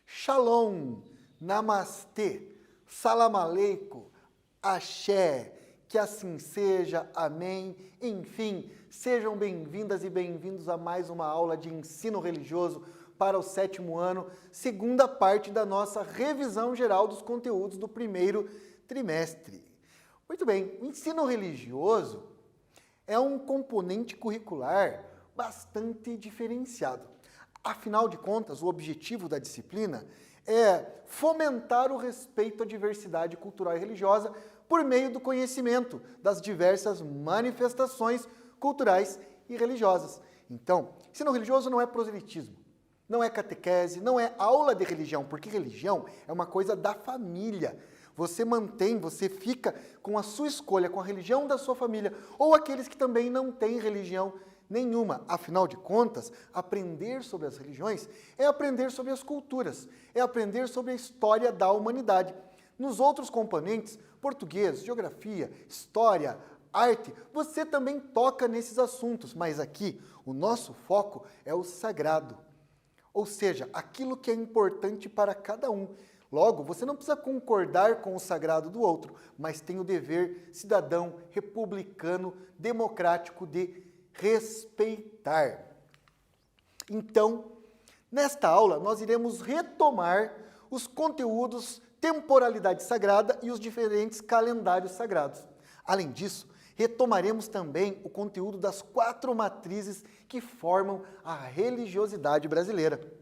Shalom, Namastê, Salam Aleikum, Axé, que assim seja, amém. Enfim, sejam bem-vindas e bem-vindos a mais uma aula de ensino religioso para o 7º ano, segunda parte da nossa revisão geral dos conteúdos do primeiro trimestre. Muito bem, o ensino religioso é um componente curricular bastante diferenciado. Afinal de contas, o objetivo da disciplina é fomentar o respeito à diversidade cultural e religiosa por meio do conhecimento das diversas manifestações culturais e religiosas. Então, ensino religioso não é proselitismo, não é catequese, não é aula de religião, porque religião é uma coisa da família. Você fica com a sua escolha, com a religião da sua família, ou aqueles que também não têm religião nenhuma. Afinal de contas, aprender sobre as religiões é aprender sobre as culturas, é aprender sobre a história da humanidade. Nos outros componentes, português, geografia, história, arte, você também toca nesses assuntos, mas aqui o nosso foco é o sagrado, ou seja, aquilo que é importante para cada um. Logo, você não precisa concordar com o sagrado do outro, mas tem o dever cidadão, republicano, democrático de respeitar. Então, nesta aula, nós iremos retomar os conteúdos temporalidade sagrada e os diferentes calendários sagrados. Além disso, retomaremos também o conteúdo das 4 matrizes que formam a religiosidade brasileira.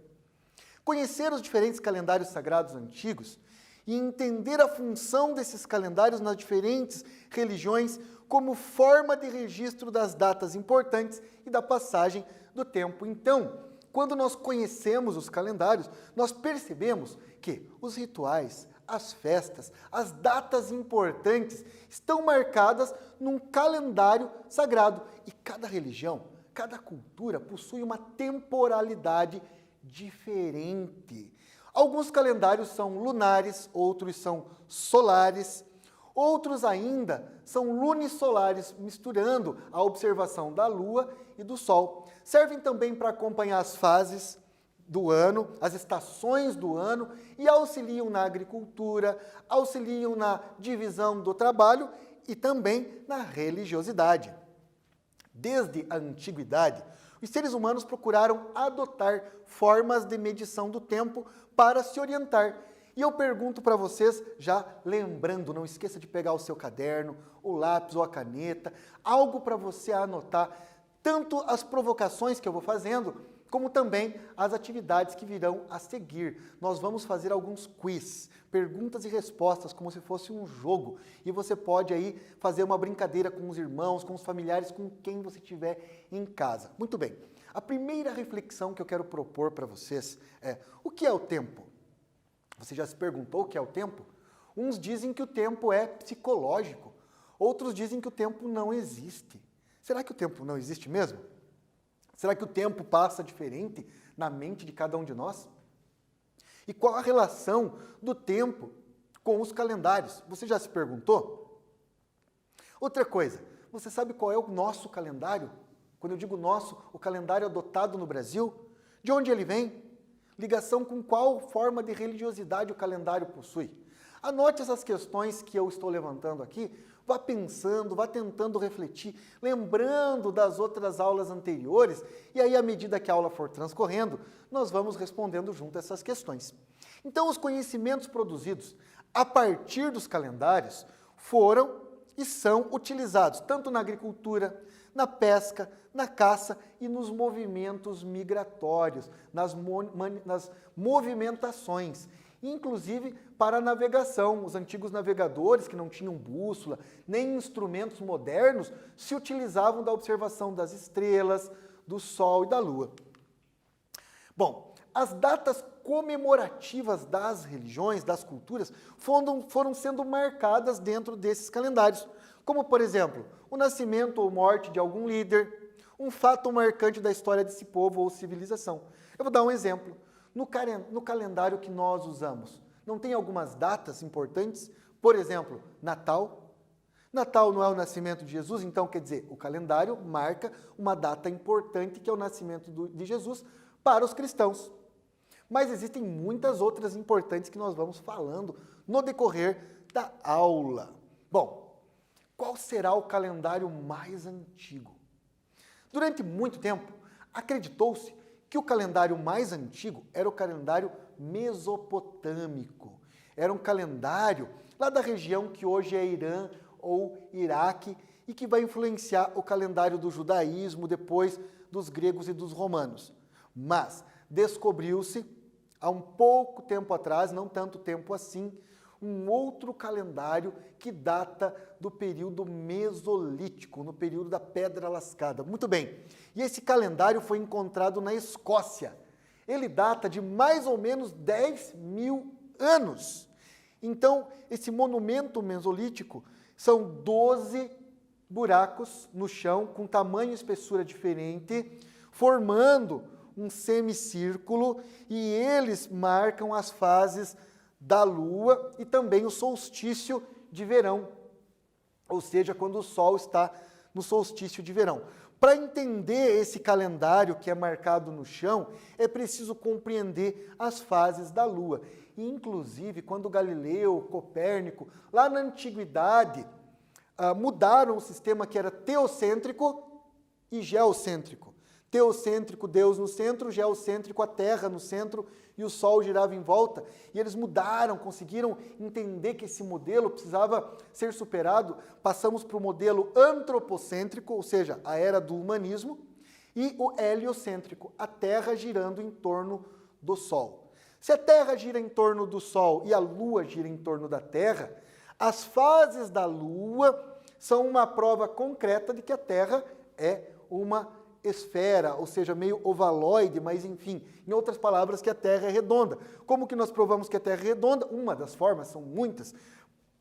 Conhecer os diferentes calendários sagrados antigos e entender a função desses calendários nas diferentes religiões como forma de registro das datas importantes e da passagem do tempo. Então, quando nós conhecemos os calendários, nós percebemos que os rituais, as festas, as datas importantes estão marcadas num calendário sagrado. E cada religião, cada cultura possui uma temporalidade diferente. Alguns calendários são lunares, outros são solares, outros ainda são lunisolares, misturando a observação da lua e do sol. Servem também para acompanhar as fases do ano, as estações do ano e auxiliam na agricultura, auxiliam na divisão do trabalho e também na religiosidade. Desde a antiguidade, os seres humanos procuraram adotar formas de medição do tempo para se orientar. E eu pergunto para vocês, já lembrando, não esqueça de pegar o seu caderno, o lápis ou a caneta, algo para você anotar, tanto as provocações que eu vou fazendo, como também as atividades que virão a seguir. Nós vamos fazer alguns quiz, perguntas e respostas, como se fosse um jogo. E você pode aí fazer uma brincadeira com os irmãos, com os familiares, com quem você tiver em casa. Muito bem, a primeira reflexão que eu quero propor para vocês é: o que é o tempo? Você já se perguntou o que é o tempo? Uns dizem que o tempo é psicológico, outros dizem que o tempo não existe. Será que o tempo não existe mesmo? Será que o tempo passa diferente na mente de cada um de nós? E qual a relação do tempo com os calendários? Você já se perguntou? Outra coisa, você sabe qual é o nosso calendário? Quando eu digo nosso, o calendário adotado no Brasil, de onde ele vem? Ligação com qual forma de religiosidade o calendário possui? Anote essas questões que eu estou levantando aqui, vá pensando, vá tentando refletir, lembrando das outras aulas anteriores, e aí, à medida que a aula for transcorrendo, nós vamos respondendo junto essas questões. Então, os conhecimentos produzidos a partir dos calendários foram e são utilizados tanto na agricultura, na pesca, na caça e nos movimentos migratórios, nas movimentações, inclusive para a navegação. Os antigos navegadores, que não tinham bússola, nem instrumentos modernos, se utilizavam da observação das estrelas, do sol e da lua. Bom, as datas comemorativas das religiões, das culturas, foram sendo marcadas dentro desses calendários, como, por exemplo, o nascimento ou morte de algum líder, um fato marcante da história desse povo ou civilização. Eu vou dar um exemplo. No calendário que nós usamos, não tem algumas datas importantes? Por exemplo, Natal, Natal não é o nascimento de Jesus, então quer dizer, o calendário marca uma data importante que é o nascimento de Jesus para os cristãos. Mas existem muitas outras importantes que nós vamos falando no decorrer da aula. Bom, qual será o calendário mais antigo? Durante muito tempo, acreditou-se que o calendário mais antigo era o calendário mesopotâmico. Era um calendário lá da região que hoje é Irã ou Iraque e que vai influenciar o calendário do judaísmo depois dos gregos e dos romanos. Mas descobriu-se há um pouco tempo atrás, não tanto tempo assim, um outro calendário que data do período mesolítico, no período da Pedra Lascada. Muito bem, e esse calendário foi encontrado na Escócia. Ele data de mais ou menos 10.000 anos. Então, esse monumento mesolítico são 12 buracos no chão, com tamanho e espessura diferente, formando um semicírculo, e eles marcam as fases da lua e também o solstício de verão, ou seja, quando o sol está no solstício de verão. Para entender esse calendário que é marcado no chão, é preciso compreender as fases da lua. E, inclusive, quando Galileu, Copérnico, lá na antiguidade, mudaram o sistema que era teocêntrico e geocêntrico. Teocêntrico, Deus no centro, geocêntrico, a Terra no centro e o Sol girava em volta. E eles mudaram, conseguiram entender que esse modelo precisava ser superado. Passamos para o modelo antropocêntrico, ou seja, a era do humanismo, e o heliocêntrico, a Terra girando em torno do Sol. Se a Terra gira em torno do Sol e a Lua gira em torno da Terra, as fases da Lua são uma prova concreta de que a Terra é uma esfera, ou seja, meio ovaloide, mas enfim, em outras palavras, que a Terra é redonda. Como que nós provamos que a Terra é redonda? Uma das formas, são muitas,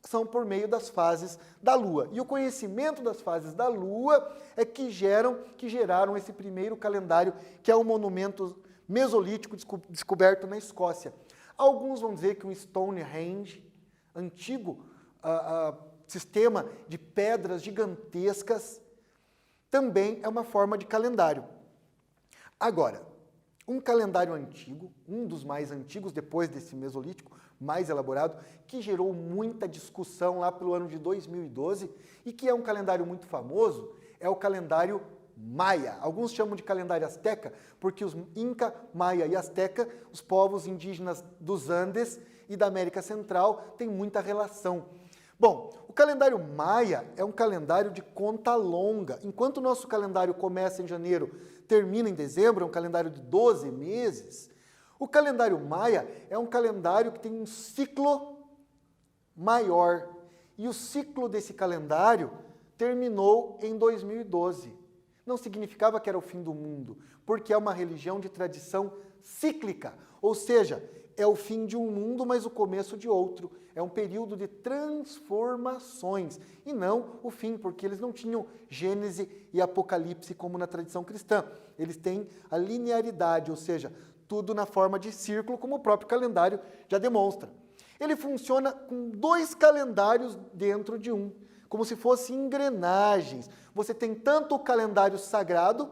são por meio das fases da Lua. E o conhecimento das fases da Lua é que geraram esse primeiro calendário, que é o monumento mesolítico descoberto na Escócia. Alguns vão dizer que o Stonehenge, antigo sistema de pedras gigantescas, também é uma forma de calendário. Agora, um calendário antigo, um dos mais antigos, depois desse mesolítico, mais elaborado, que gerou muita discussão lá pelo ano de 2012, e que é um calendário muito famoso, é o calendário Maia. Alguns chamam de calendário Azteca, porque os Inca, Maia e Azteca, os povos indígenas dos Andes e da América Central, têm muita relação. Bom, o calendário Maia é um calendário de conta longa. Enquanto o nosso calendário começa em janeiro, termina em dezembro, é um calendário de 12 meses, o calendário Maia é um calendário que tem um ciclo maior. E o ciclo desse calendário terminou em 2012. Não significava que era o fim do mundo, porque é uma religião de tradição cíclica, ou seja, é o fim de um mundo, mas o começo de outro. É um período de transformações, e não o fim, porque eles não tinham Gênese e Apocalipse como na tradição cristã. Eles têm a linearidade, ou seja, tudo na forma de círculo, como o próprio calendário já demonstra. Ele funciona com 2 calendários dentro de um, como se fossem engrenagens. Você tem tanto o calendário sagrado,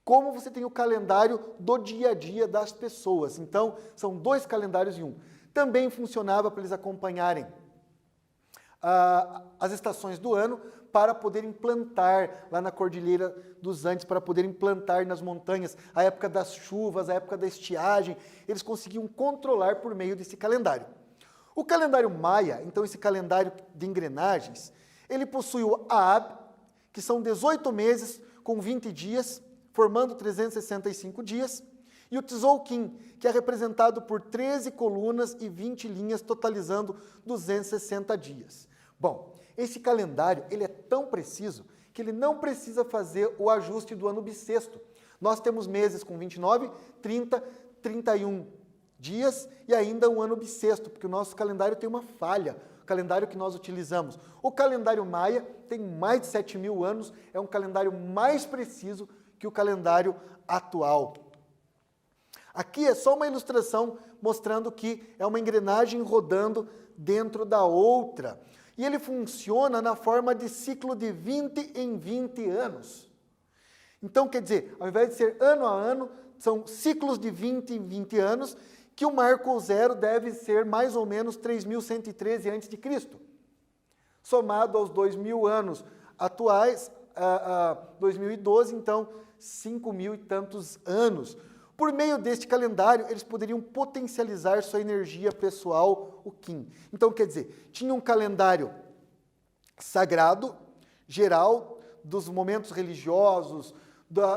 como você tem o calendário do dia a dia das pessoas. Então, são 2 calendários em um. Também funcionava para eles acompanharem as estações do ano, para poderem plantar lá na Cordilheira dos Andes, para poderem plantar nas montanhas, a época das chuvas, a época da estiagem, eles conseguiam controlar por meio desse calendário. O calendário Maia, então esse calendário de engrenagens, ele possui o Aab, que são 18 meses com 20 dias, formando 365 dias, e o Tzolk'in, que é representado por 13 colunas e 20 linhas, totalizando 260 dias. Bom, esse calendário ele é tão preciso que ele não precisa fazer o ajuste do ano bissexto. Nós temos meses com 29, 30, 31 dias e ainda um ano bissexto, porque o nosso calendário tem uma falha, o calendário que nós utilizamos. O calendário Maia tem mais de 7.000 anos, é um calendário mais preciso que o calendário atual. Aqui é só uma ilustração mostrando que é uma engrenagem rodando dentro da outra. E ele funciona na forma de ciclo de 20 em 20 anos. Então, quer dizer, ao invés de ser ano a ano, são ciclos de 20 em 20 anos, que o marco zero deve ser mais ou menos 3.113 a.C., somado aos 2.000 anos atuais, 2012, então 5.000 e tantos anos. Por meio deste calendário, eles poderiam potencializar sua energia pessoal, o Kim. Então, quer dizer, tinha um calendário sagrado, geral, dos momentos religiosos,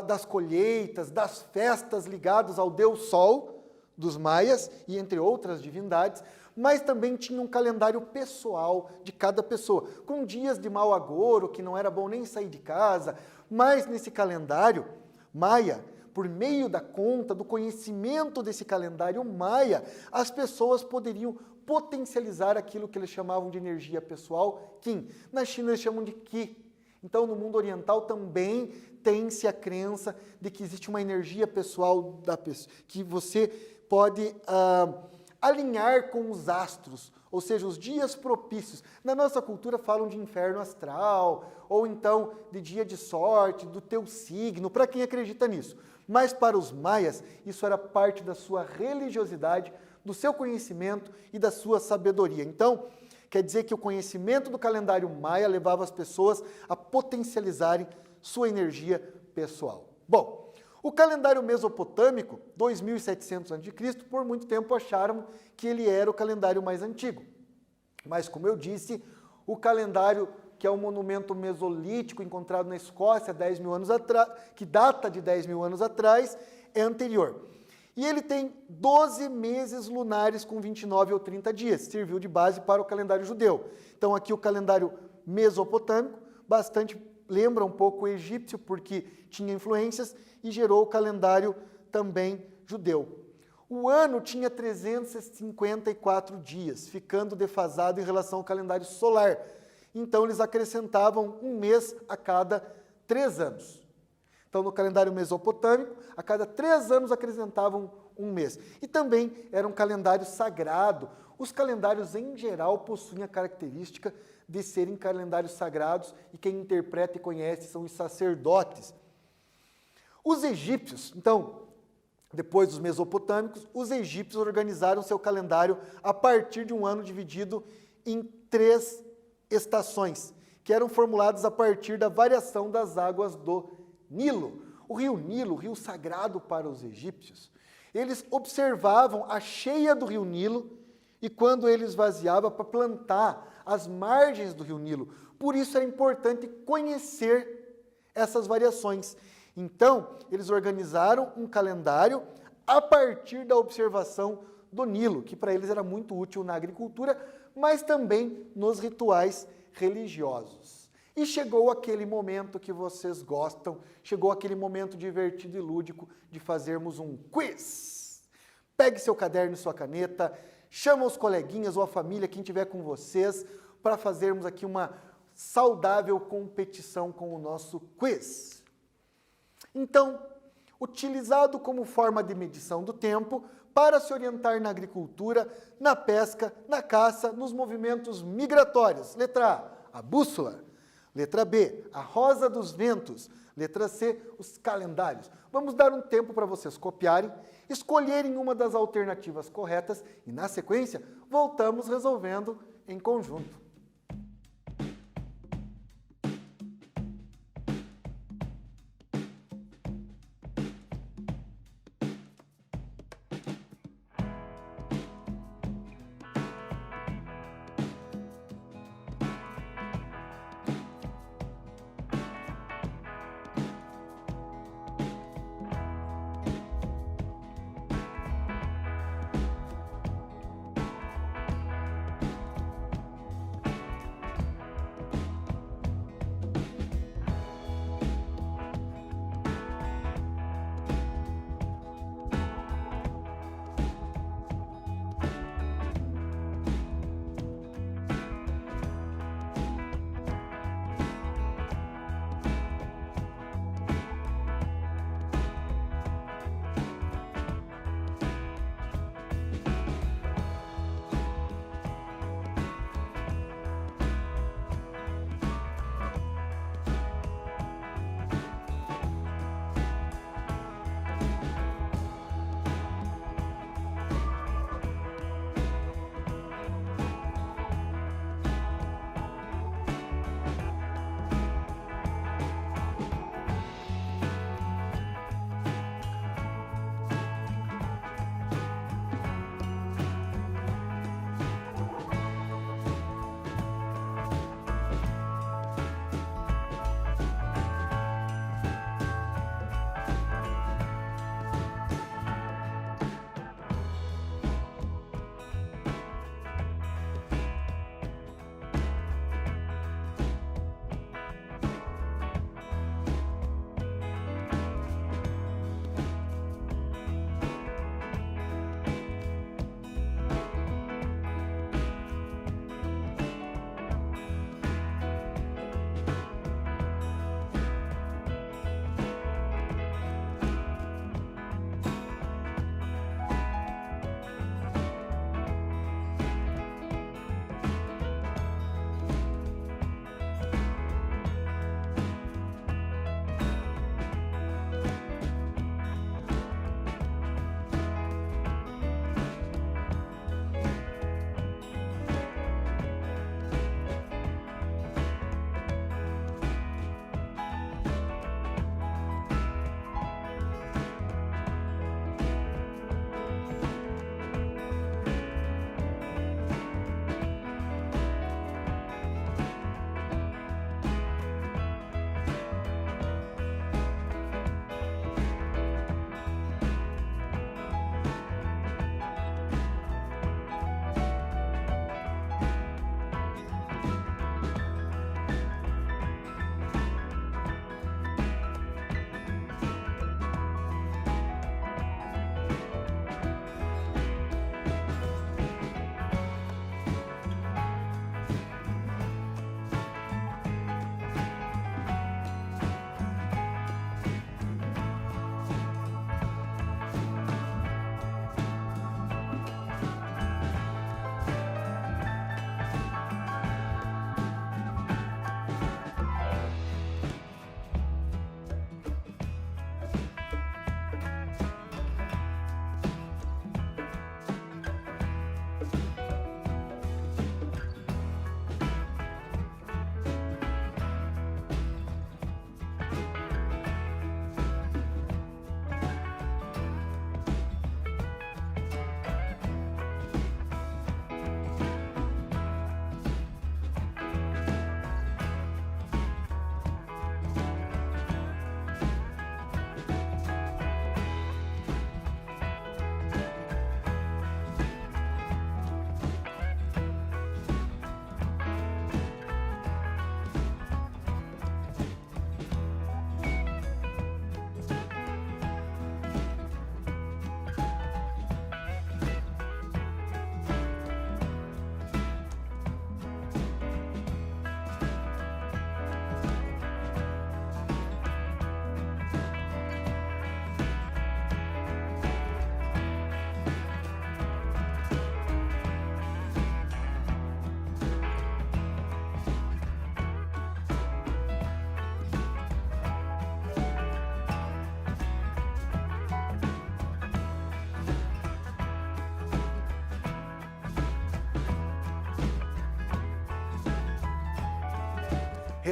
das colheitas, das festas ligadas ao Deus Sol, dos maias e entre outras divindades, mas também tinha um calendário pessoal de cada pessoa, com dias de mau agouro, que não era bom nem sair de casa, mas nesse calendário maia, por meio da conta, do conhecimento desse calendário maia, as pessoas poderiam potencializar aquilo que eles chamavam de energia pessoal, Qin. Na China eles chamam de Qi. Então, no mundo oriental também tem-se a crença de que existe uma energia pessoal da pessoa, que você pode alinhar com os astros, ou seja, os dias propícios. Na nossa cultura falam de inferno astral, ou então de dia de sorte, do teu signo, para quem acredita nisso. Mas para os maias, isso era parte da sua religiosidade, do seu conhecimento e da sua sabedoria. Então, quer dizer que o conhecimento do calendário maia levava as pessoas a potencializarem sua energia pessoal. Bom, o calendário mesopotâmico, 2.700 a.C., por muito tempo acharam que ele era o calendário mais antigo. Mas, como eu disse, o calendário, que é um monumento mesolítico encontrado na Escócia 10.000 anos atrás, que data de 10.000 anos atrás, é anterior. E ele tem 12 meses lunares com 29 ou 30 dias, serviu de base para o calendário judeu. Então aqui o calendário mesopotâmico, bastante lembra um pouco o egípcio, porque tinha influências, e gerou o calendário também judeu. O ano tinha 354 dias, ficando defasado em relação ao calendário solar. Então eles acrescentavam um mês a cada 3 anos. Então, no calendário mesopotâmico, a cada 3 anos acrescentavam um mês. E também era um calendário sagrado. Os calendários, em geral, possuem a característica de serem calendários sagrados, e quem interpreta e conhece são os sacerdotes. Os egípcios, então, depois dos mesopotâmicos, os egípcios organizaram seu calendário a partir de um ano dividido em 3 estações, que eram formuladas a partir da variação das águas do Nilo. O rio Nilo, rio sagrado para os egípcios, eles observavam a cheia do rio Nilo e quando ele esvaziava para plantar as margens do rio Nilo. Por isso era importante conhecer essas variações. Então, eles organizaram um calendário a partir da observação do Nilo, que para eles era muito útil na agricultura, mas também nos rituais religiosos. E chegou aquele momento que vocês gostam, chegou aquele momento divertido e lúdico de fazermos um quiz. Pegue seu caderno e sua caneta, chama os coleguinhas ou a família, quem estiver com vocês, para fazermos aqui uma saudável competição com o nosso quiz. Então, utilizado como forma de medição do tempo para se orientar na agricultura, na pesca, na caça, nos movimentos migratórios. Letra A, a bússola. Letra B, a rosa dos ventos. Letra C, os calendários. Vamos dar um tempo para vocês copiarem, escolherem uma das alternativas corretas e, na sequência, voltamos resolvendo em conjunto.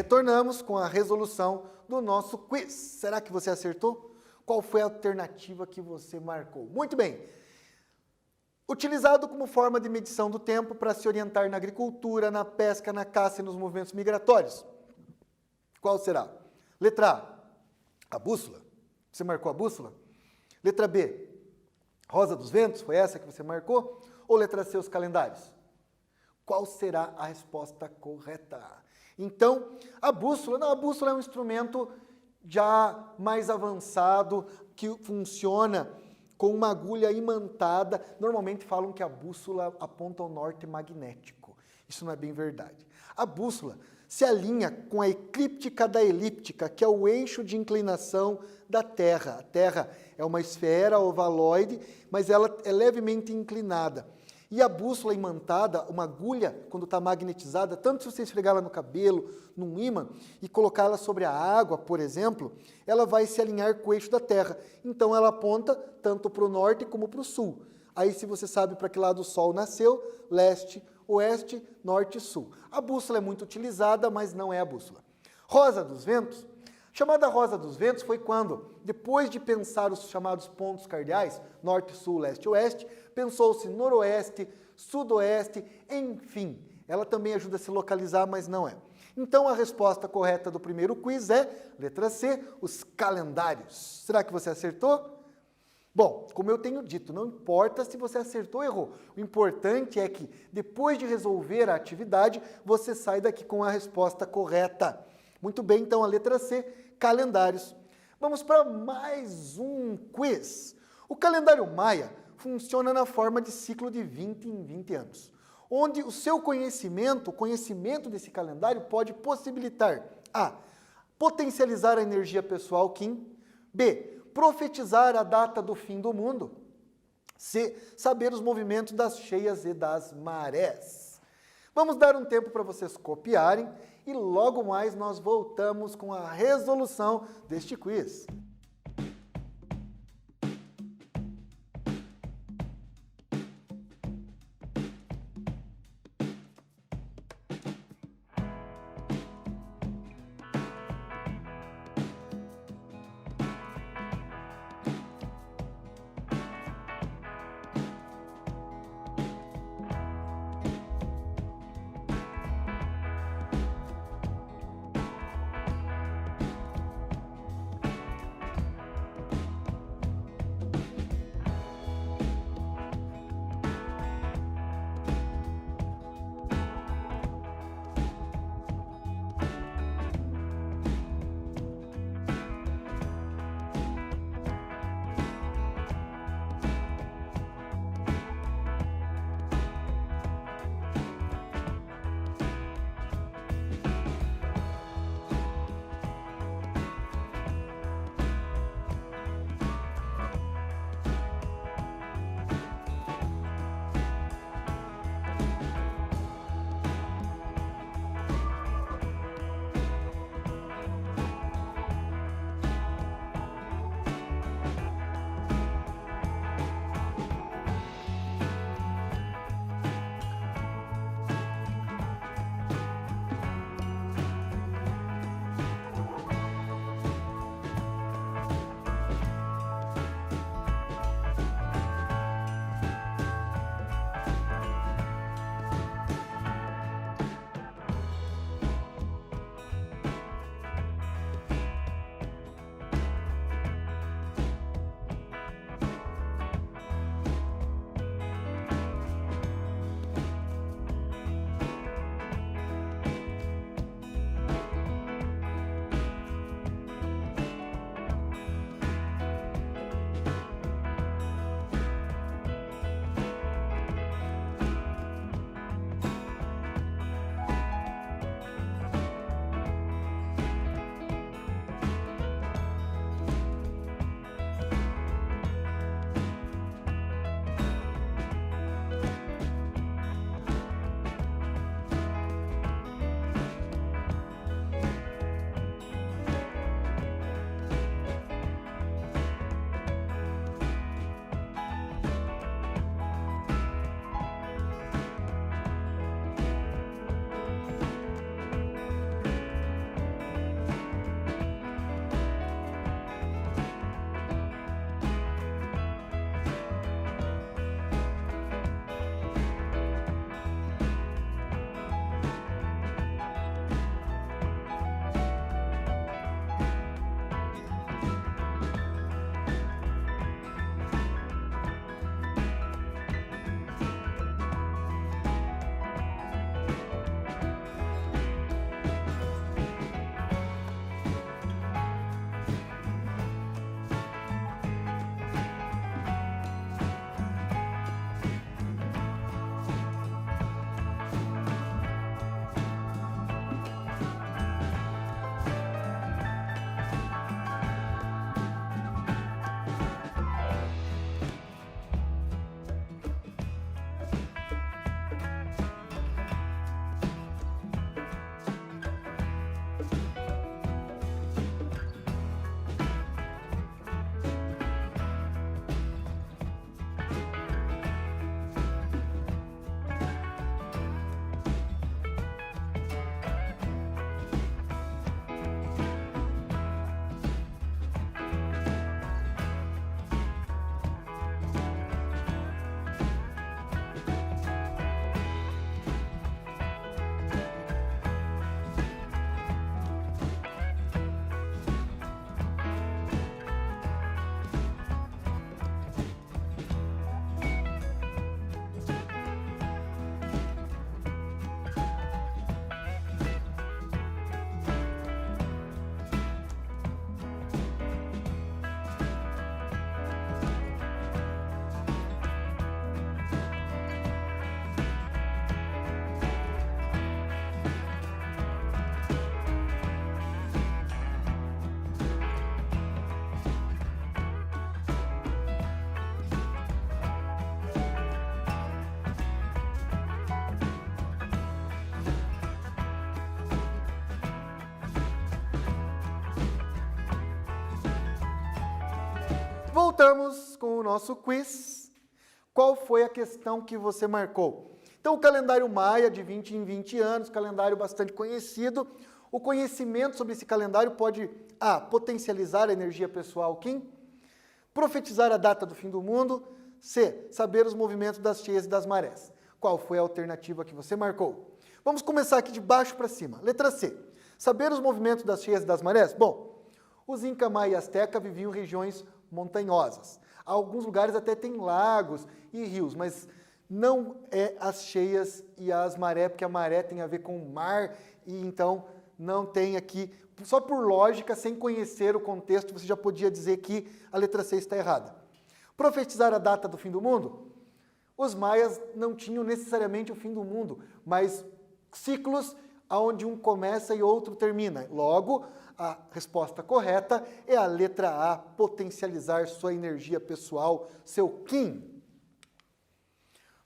retornamos com a resolução do nosso quiz. Será que você acertou? Qual foi a alternativa que você marcou? Muito bem. Utilizado como forma de medição do tempo para se orientar na agricultura, na pesca, na caça e nos movimentos migratórios. Qual será? Letra A, a bússola. Você marcou a bússola? Letra B, Rosa dos Ventos, foi essa que você marcou? Ou letra C, os calendários? Qual será a resposta correta? Então, a bússola é um instrumento já mais avançado, que funciona com uma agulha imantada. Normalmente falam que a bússola aponta ao norte magnético. Isso não é bem verdade. A bússola se alinha com a eclíptica da elíptica, que é o eixo de inclinação da Terra. A Terra é uma esfera ovaloide, mas ela é levemente inclinada. E a bússola imantada, uma agulha, quando está magnetizada, tanto se você esfregar ela no cabelo, num ímã, e colocá-la sobre a água, por exemplo, ela vai se alinhar com o eixo da Terra. Então ela aponta tanto para o norte como para o sul. Aí se você sabe para que lado o Sol nasceu, leste, oeste, norte e sul. A bússola é muito utilizada, mas não é a bússola. Rosa dos Ventos. Chamada Rosa dos Ventos foi quando, depois de pensar os chamados pontos cardeais, norte, sul, leste e oeste, pensou-se noroeste, sudoeste, enfim. Ela também ajuda a se localizar, mas não é. Então a resposta correta do primeiro quiz é, letra C, os calendários. Será que você acertou? Bom, como eu tenho dito, não importa se você acertou ou errou. O importante é que, depois de resolver a atividade, você sai daqui com a resposta correta. Muito bem, então a letra C, calendários. Vamos para mais um quiz. O calendário maia funciona na forma de ciclo de 20 em 20 anos, onde o seu conhecimento, o conhecimento desse calendário pode possibilitar A, potencializar a energia pessoal Kim, B, profetizar a data do fim do mundo, C, saber os movimentos das cheias e das marés. Vamos dar um tempo para vocês copiarem e logo mais nós voltamos com a resolução deste quiz. voltamos com o nosso quiz. Qual foi a questão que você marcou? Então, o calendário maia, de 20 em 20 anos, calendário bastante conhecido. O conhecimento sobre esse calendário pode A. Potencializar a energia pessoal, Kim. Profetizar a data do fim do mundo. C. Saber os movimentos das cheias e das marés. Qual foi a alternativa que você marcou? Vamos começar aqui de baixo para cima. Letra C. Saber os movimentos das cheias e das marés? Bom, os Inca, Maia e Azteca viviam em regiões montanhosas. Alguns lugares até tem lagos e rios, mas não é as cheias e as marés, porque a maré tem a ver com o mar, e então não tem aqui, só por lógica, sem conhecer o contexto, você já podia dizer que a letra C está errada. Profetizar a data do fim do mundo? Os maias não tinham necessariamente o fim do mundo, mas ciclos onde um começa e outro termina. Logo, a resposta correta é a letra A, potencializar sua energia pessoal, seu Kim.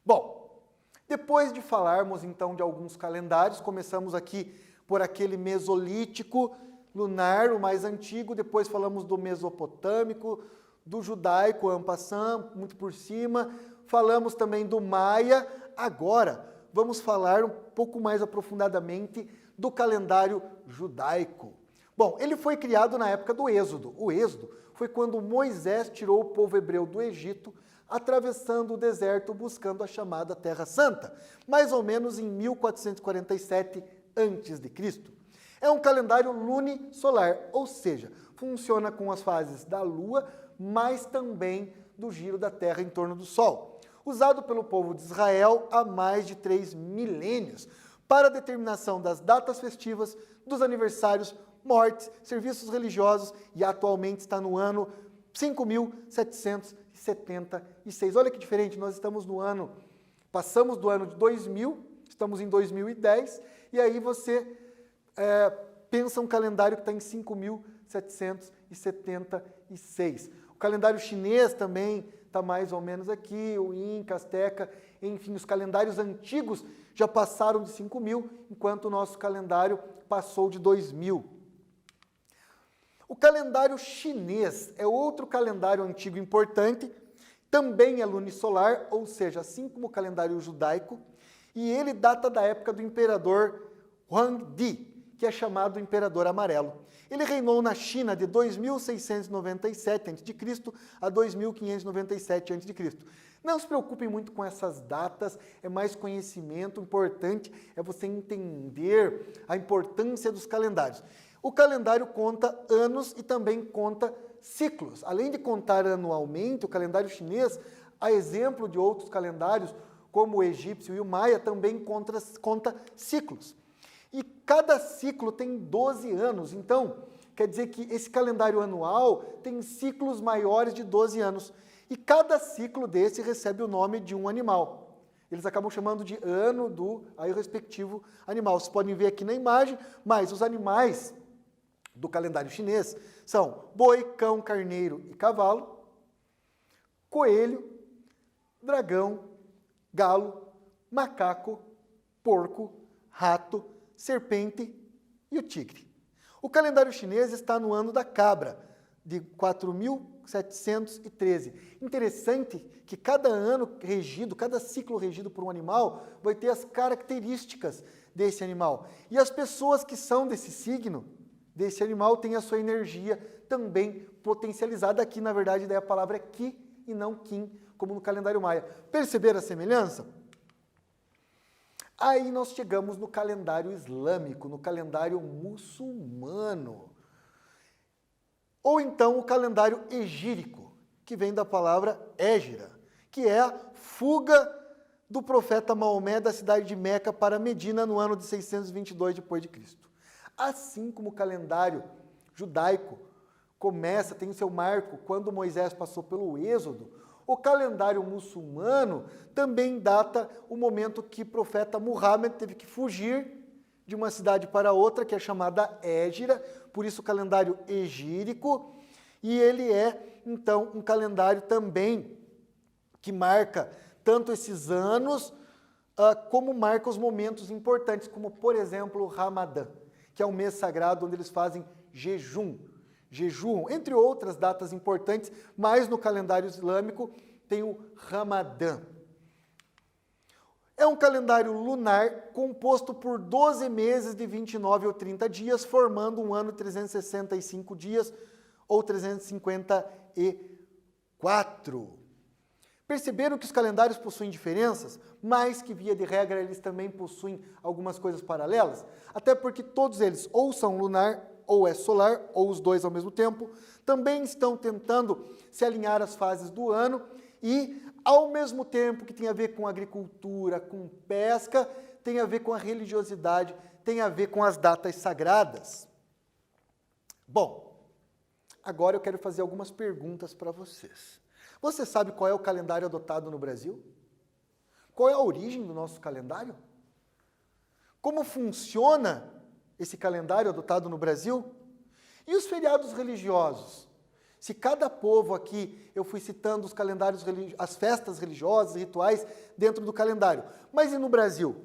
Bom, depois de falarmos então de alguns calendários, começamos aqui por aquele mesolítico lunar, o mais antigo, depois falamos do mesopotâmico, do judaico, en passant, muito por cima, falamos também do maia. Agora vamos falar um pouco mais aprofundadamente do calendário judaico. Bom, ele foi criado na época do Êxodo. O Êxodo foi quando Moisés tirou o povo hebreu do Egito, atravessando o deserto buscando a chamada Terra Santa, mais ou menos em 1447 a.C. É um calendário lunisolar, ou seja, funciona com as fases da Lua, mas também do giro da Terra em torno do Sol. Usado pelo povo de Israel há mais de 3 milênios, para a determinação das datas festivas, dos aniversários, mortes, serviços religiosos, e atualmente está no ano 5.776. Olha que diferente, nós estamos no ano, passamos do ano de 2000, estamos em 2010, e aí você pensa um calendário que está em 5.776. O calendário chinês também está mais ou menos aqui, o Inca, Azteca, enfim, os calendários antigos já passaram de 5.000, enquanto o nosso calendário passou de 2.000. O calendário chinês é outro calendário antigo importante, também é lunisolar, ou seja, assim como o calendário judaico, e ele data da época do imperador Huangdi, que é chamado Imperador Amarelo. Ele reinou na China de 2697 a.C. a 2597 a.C. Não se preocupem muito com essas datas, é mais conhecimento. O importante é você entender a importância dos calendários. O calendário conta anos e também conta ciclos. Além de contar anualmente, o calendário chinês, a exemplo de outros calendários, como o egípcio e o maia, também conta ciclos. E cada ciclo tem 12 anos, então quer dizer que esse calendário anual tem ciclos maiores de 12 anos. E cada ciclo desse recebe o nome de um animal. Eles acabam chamando de ano do aí, o respectivo animal. Vocês podem ver aqui na imagem, mas os animais do calendário chinês são boi, cão, carneiro e cavalo, coelho, dragão, galo, macaco, porco, rato, serpente e o tigre. O calendário chinês está no ano da cabra, de 4.713. Interessante que cada ano regido, cada ciclo regido por um animal, vai ter as características desse animal. E as pessoas que são desse signo, desse animal, têm a sua energia também potencializada. Aqui, na verdade, daí a palavra é Ki e não Kim, como no calendário maia. Perceberam a semelhança? Aí nós chegamos no calendário islâmico, no calendário muçulmano. Ou então o calendário egírico, que vem da palavra égira, que é a fuga do profeta Maomé da cidade de Meca para Medina no ano de 622 d.C. Assim como o calendário judaico começa, tem o seu marco quando Moisés passou pelo Êxodo, o calendário muçulmano também data o momento que o profeta Muhammad teve que fugir de uma cidade para outra, que é chamada Égira, por isso o calendário egírico, e ele é, então, um calendário também que marca tanto esses anos, como marca os momentos importantes, como, por exemplo, o Ramadã, que é um mês sagrado onde eles fazem jejum. jejuam, entre outras datas importantes, mas no calendário islâmico tem o Ramadã. É um calendário lunar composto por 12 meses de 29 ou 30 dias, formando um ano de 365 dias ou 354. Perceberam que os calendários possuem diferenças, mas que, via de regra, eles também possuem algumas coisas paralelas? Até porque todos eles ou são lunar, ou é solar, ou os dois ao mesmo tempo, também estão tentando se alinhar às fases do ano e, ao mesmo tempo que tem a ver com agricultura, com pesca, tem a ver com a religiosidade, tem a ver com as datas sagradas. Bom, agora eu quero fazer algumas perguntas para vocês. Você sabe qual é o calendário adotado no Brasil? Qual é a origem do nosso calendário? Como funciona esse calendário adotado no Brasil? E os feriados religiosos? Se cada povo aqui, eu fui citando os calendários, as festas religiosas, rituais dentro do calendário. Mas e no Brasil?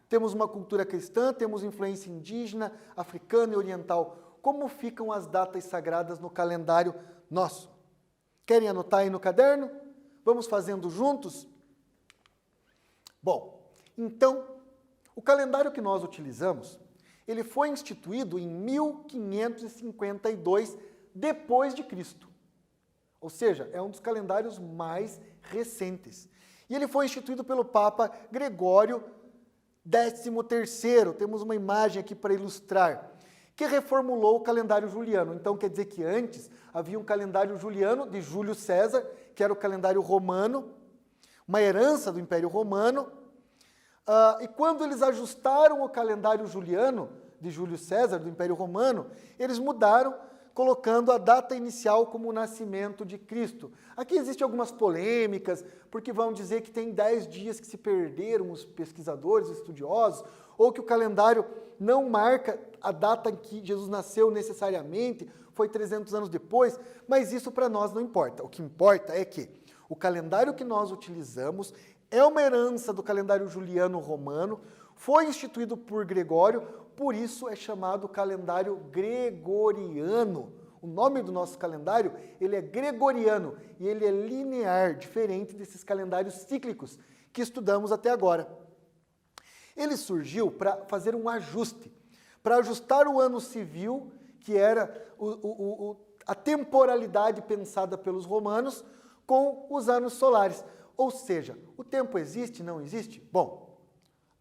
Temos uma cultura cristã, temos influência indígena, africana e oriental. Como ficam as datas sagradas no calendário nosso? Querem anotar aí no caderno? Vamos fazendo juntos? Bom, então, o calendário que nós utilizamos, ele foi instituído em 1552 depois de Cristo. Ou seja, é um dos calendários mais recentes. E ele foi instituído pelo Papa Gregório XIII. Temos uma imagem aqui para ilustrar, que reformulou o calendário juliano. Então, quer dizer que antes havia um calendário juliano de Júlio César, que era o calendário romano, uma herança do Império Romano, e quando eles ajustaram o calendário juliano de Júlio César, do Império Romano, eles mudaram, colocando a data inicial como o nascimento de Cristo. Aqui existem algumas polêmicas, porque vão dizer que tem 10 dias que se perderam os pesquisadores, os estudiosos, ou que o calendário não marca a data em que Jesus nasceu necessariamente, foi 300 anos depois, mas isso para nós não importa. O que importa é que o calendário que nós utilizamos é uma herança do calendário juliano romano, foi instituído por Gregório, por isso é chamado calendário gregoriano. O nome do nosso calendário, ele é gregoriano e ele é linear, diferente desses calendários cíclicos que estudamos até agora. Ele surgiu para fazer um ajuste, para ajustar o ano civil, que era a temporalidade pensada pelos romanos, com os anos solares. Ou seja, o tempo existe, não existe? Bom,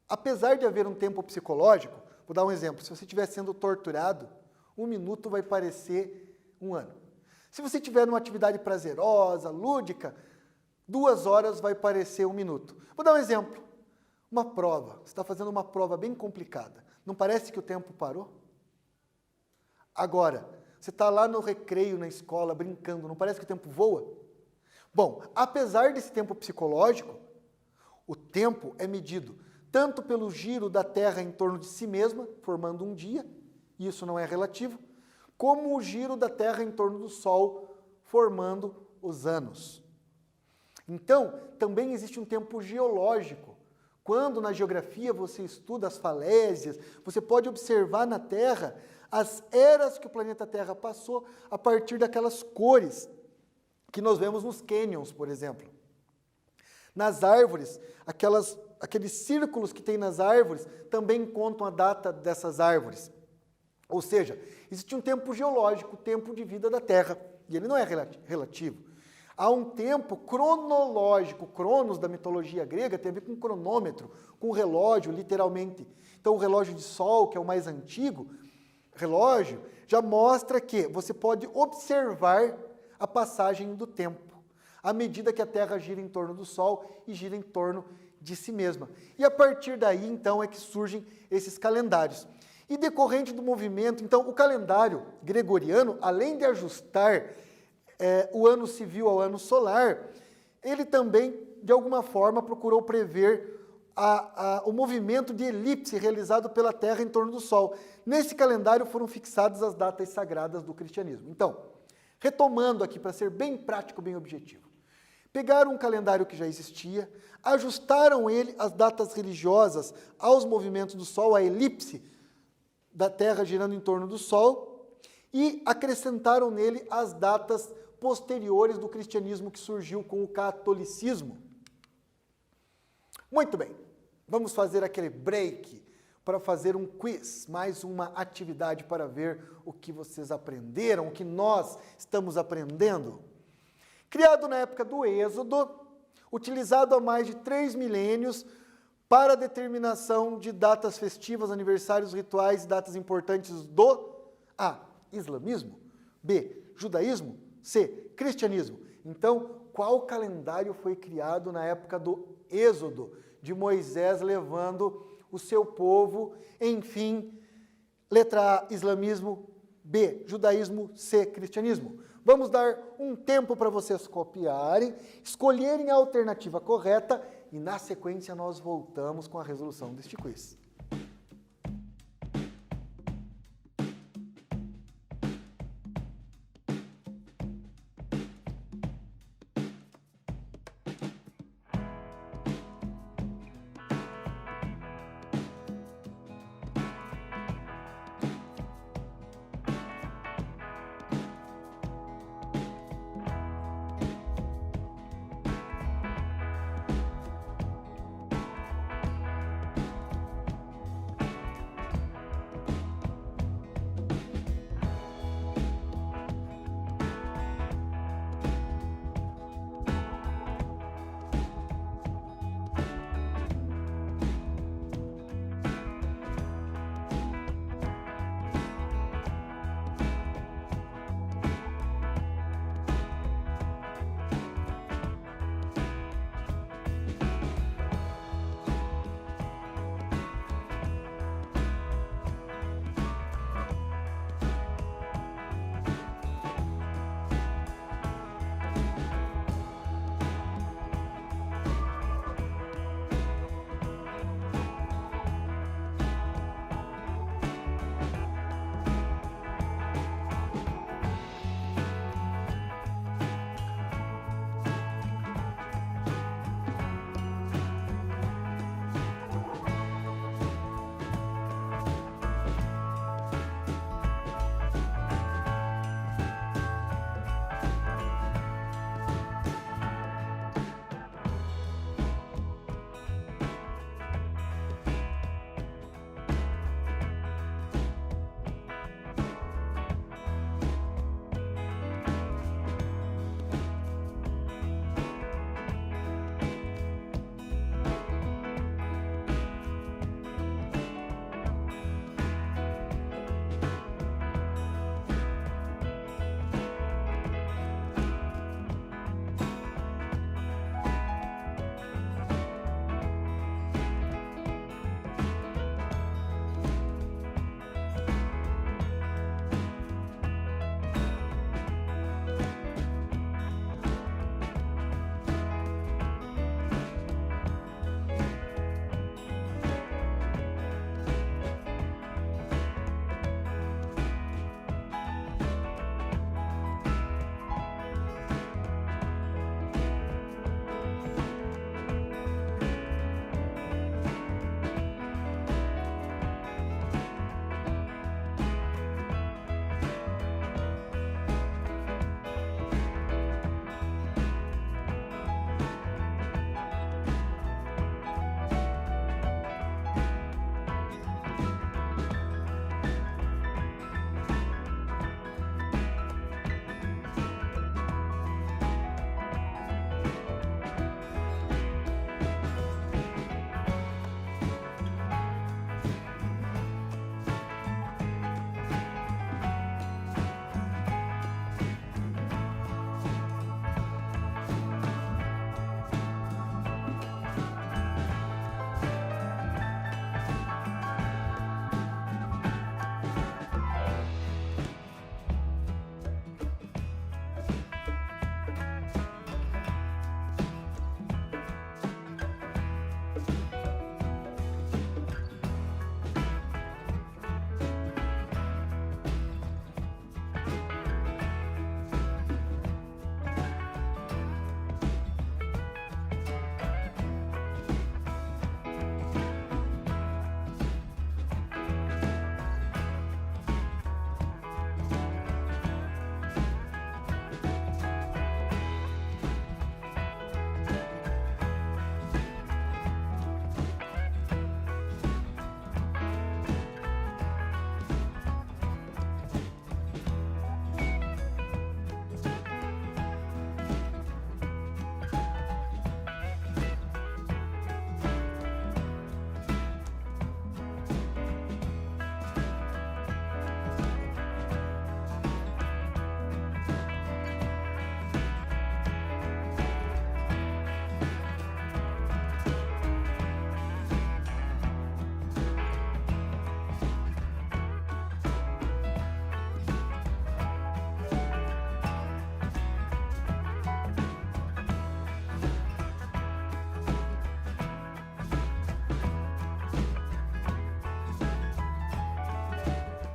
apesar de haver um tempo psicológico, vou dar um exemplo, se você estiver sendo torturado, 1 minuto vai parecer 1 ano. Se você estiver numa atividade prazerosa, lúdica, 2 horas vai parecer 1 minuto. Vou dar um exemplo. Uma prova, você está fazendo uma prova bem complicada. Não parece que o tempo parou? Agora, você está lá no recreio, na escola, brincando, não parece que o tempo voa? Bom, apesar desse tempo psicológico, o tempo é medido tanto pelo giro da Terra em torno de si mesma, formando um dia, e isso não é relativo, como o giro da Terra em torno do Sol, formando os anos. Então, também existe um tempo geológico. Quando na geografia você estuda as falésias, você pode observar na Terra as eras que o planeta Terra passou a partir daquelas cores que nós vemos nos cânions, por exemplo. Nas árvores, aqueles círculos que tem nas árvores também contam a data dessas árvores. Ou seja, existe um tempo geológico, o tempo de vida da Terra, e ele não é relativo. Há um tempo cronológico, cronos da mitologia grega tem a ver com cronômetro, com relógio, literalmente. Então o relógio de sol, que é o mais antigo relógio, já mostra que você pode observar a passagem do tempo, à medida que a Terra gira em torno do Sol e gira em torno de si mesma. E a partir daí, então, é que surgem esses calendários. E decorrente do movimento, então, o calendário gregoriano, além de ajustar o ano civil ao ano solar, ele também, de alguma forma, procurou prever o movimento de elipse realizado pela Terra em torno do Sol. Nesse calendário foram fixadas as datas sagradas do cristianismo. Então, retomando aqui para ser bem prático, bem objetivo. Pegaram um calendário que já existia, ajustaram ele, as datas religiosas, aos movimentos do Sol, a elipse da Terra girando em torno do Sol, e acrescentaram nele as datas posteriores do cristianismo que surgiu com o catolicismo. Muito bem, vamos fazer aquele break para fazer um quiz, mais uma atividade para ver o que vocês aprenderam, o que nós estamos aprendendo. Criado na época do Êxodo, utilizado há mais de 3 milênios para a determinação de datas festivas, aniversários, rituais e datas importantes do A. Islamismo, B. Judaísmo, C. Cristianismo. Então, qual calendário foi criado na época do Êxodo, de Moisés levando o seu povo, enfim, letra A, islamismo, B, judaísmo, C, cristianismo. Vamos dar um tempo para vocês copiarem, escolherem a alternativa correta e na sequência nós voltamos com a resolução deste quiz.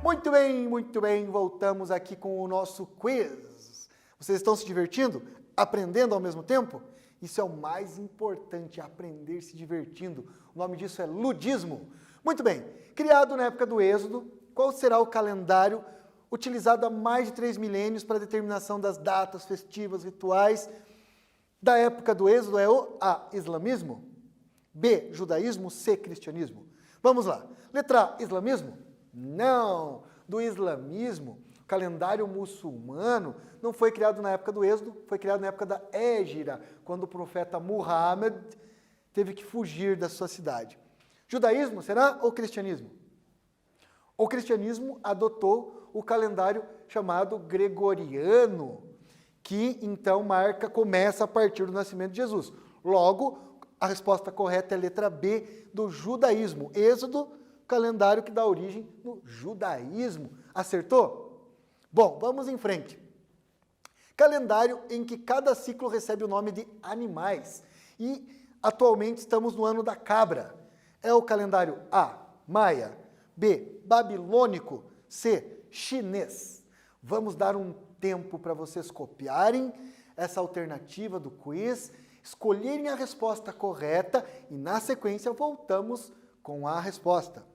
Muito bem, voltamos aqui com o nosso quiz. Vocês estão se divertindo? Aprendendo ao mesmo tempo? Isso é o mais importante, aprender se divertindo. O nome disso é ludismo. Muito bem, criado na época do Êxodo, qual será o calendário utilizado há mais de 3 milênios para a determinação das datas festivas, rituais da época do Êxodo? É o A, islamismo, B, judaísmo, C, cristianismo. Vamos lá. Letra A, islamismo? Não, do islamismo, o calendário muçulmano não foi criado na época do Êxodo, foi criado na época da Hégira, quando o profeta Muhammad teve que fugir da sua cidade. Judaísmo, será? Ou cristianismo? O cristianismo adotou o calendário chamado gregoriano, que então começa a partir do nascimento de Jesus. Logo, a resposta correta é a letra B, do judaísmo. Êxodo, calendário que dá origem no judaísmo. Acertou? Bom, vamos em frente. Calendário em que cada ciclo recebe o nome de animais. E atualmente estamos no ano da cabra. É o calendário A, maia, B, babilônico, C, chinês. Vamos dar um tempo para vocês copiarem essa alternativa do quiz, escolherem a resposta correta e na sequência voltamos com a resposta.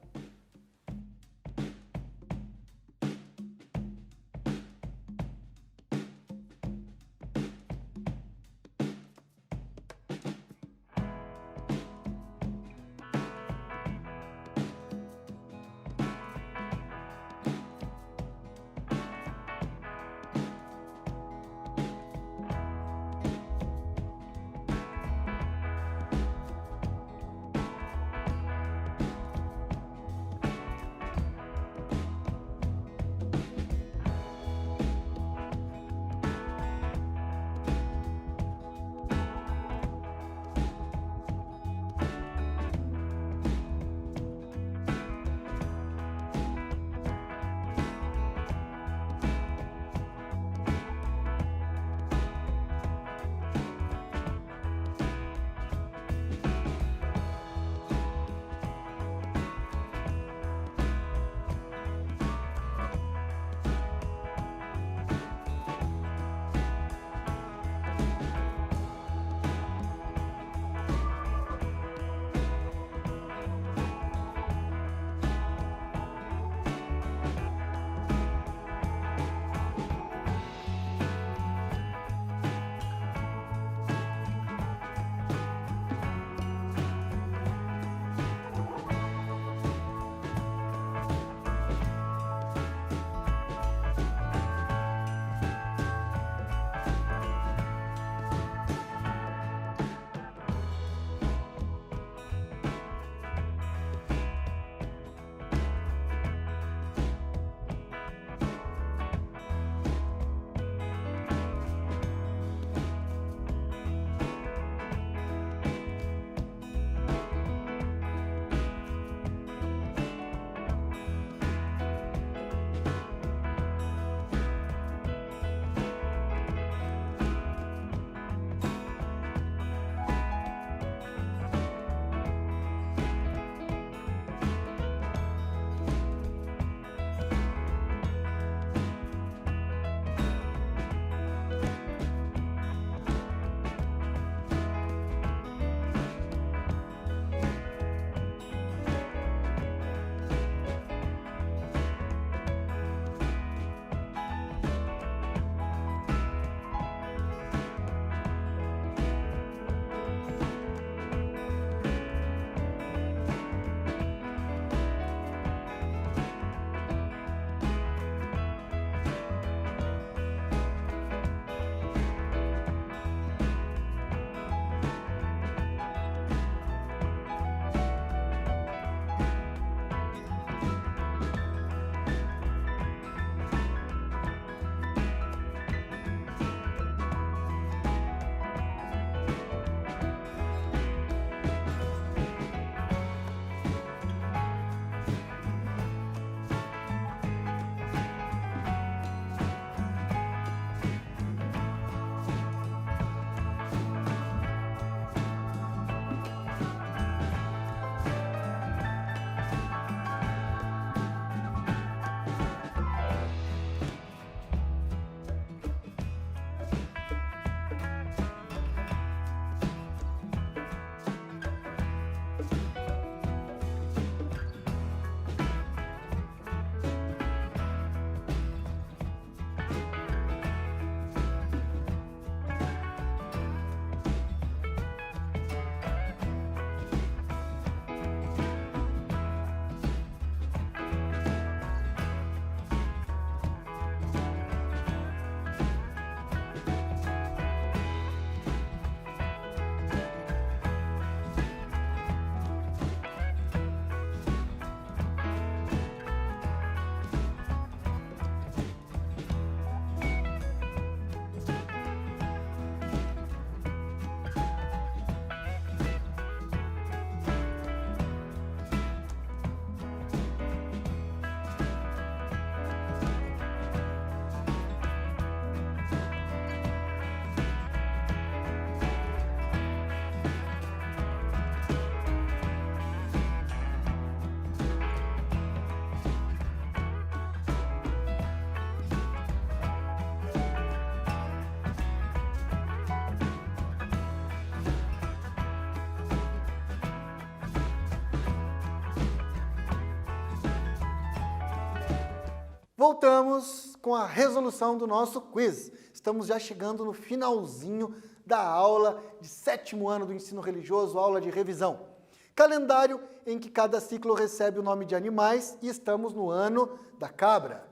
Voltamos com a resolução do nosso quiz. Estamos já chegando no finalzinho da aula de 7º ano do ensino religioso, aula de revisão. Calendário em que cada ciclo recebe o nome de animais e estamos no ano da cabra.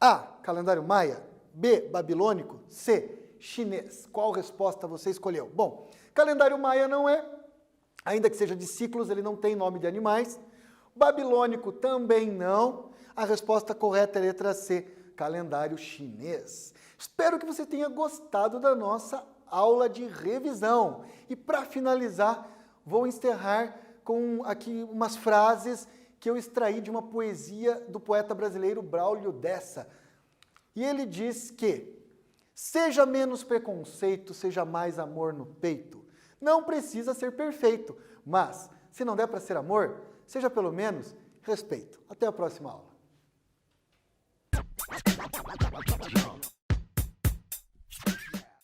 A, calendário maia. B, babilônico. C, chinês. Qual resposta você escolheu? Bom, calendário maia não é, ainda que seja de ciclos, ele não tem nome de animais. Babilônico também não. A resposta correta é a letra C, calendário chinês. Espero que você tenha gostado da nossa aula de revisão. E para finalizar, vou encerrar com aqui umas frases que eu extraí de uma poesia do poeta brasileiro Braulio Dessa. E ele diz que: seja menos preconceito, seja mais amor no peito. Não precisa ser perfeito, mas se não der para ser amor, seja pelo menos respeito. Até a próxima aula.